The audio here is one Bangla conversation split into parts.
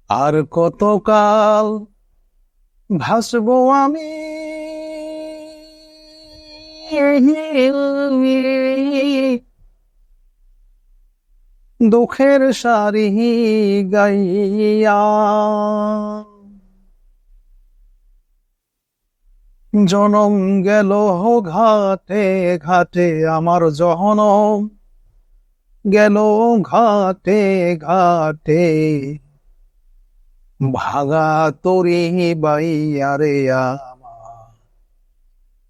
আর কতকাল ভাসবো আমি দুঃখের সারি গাইয়া। জনম গেল ঘাটে ঘাটে আমার জনম গেল ঘাটে ঘাটে, ভাঙা তরি বাইয়া রে আমার,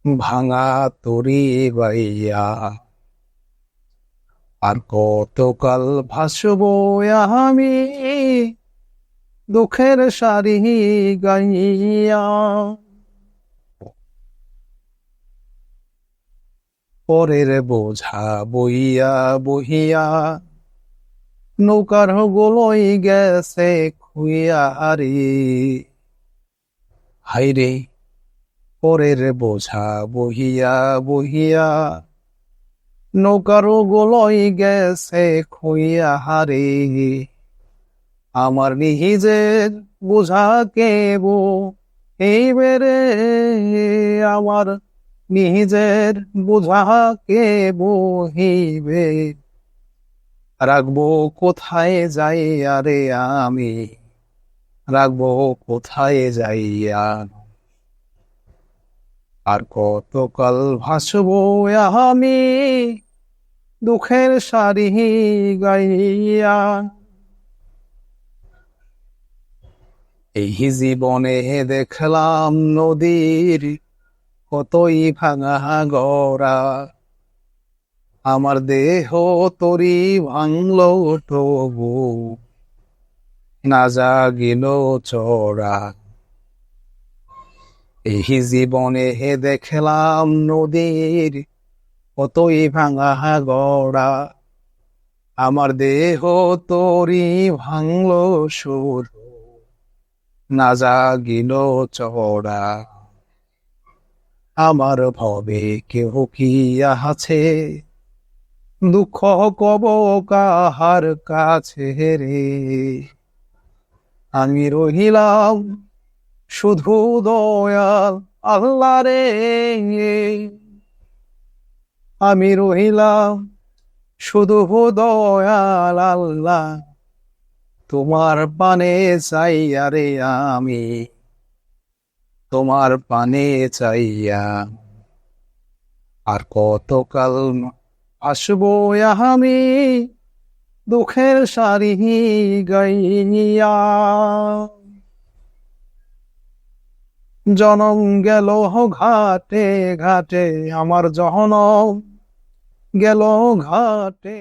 ভাঙা তরি বাইয়া। আর কতকাল ভাসবো আমি দুঃখের সারি গাইয়া। পরের বোঝা বইয়া বহিয়া নৌকার গোলই গেছে খুইয়া রে। হাইরে পরের বোঝা বহিয়া বহিয়া নৌকার গোলই গেছে খুইয়া রে। আমার নিজের বোঝা কেব এই বেড়ে, আমার নিজের বোঝা কে বহিবে। রাখবো কোথায় যাইয়া রে আমি, রাখবো কোথায় যাইয়া। আর কতকাল ভাসবো আমি দুঃখের সারি গাইয়া। এই জীবনে দেখলাম নদীর কতই ভাঙা গড়া, আমার দেহ তরি ভাঙল তবু না জাগিল চড়া। এই জীবনে দেখলাম নদীর কতই ভাঙা গড়া, আমার দেহ তরি ভাঙল শুধু না জাগিল চড়া। আমার ভবে কেহ কি আছে, দুঃখ কব কাহার কাছে রে। আমি রহিলাম শুধু দয়াল আল্লাহ রে, আমি রহিলাম শুধু দয়াল আল্লাহ। তোমার পানে চাইয়া রে আমি, তোমার পানে চাইয়া। আর কতকাল আসবো আমি দুঃখের সারি গাইয়া। জনম গেল ঘাটে ঘাটে আমার জনম গেল ঘাটে।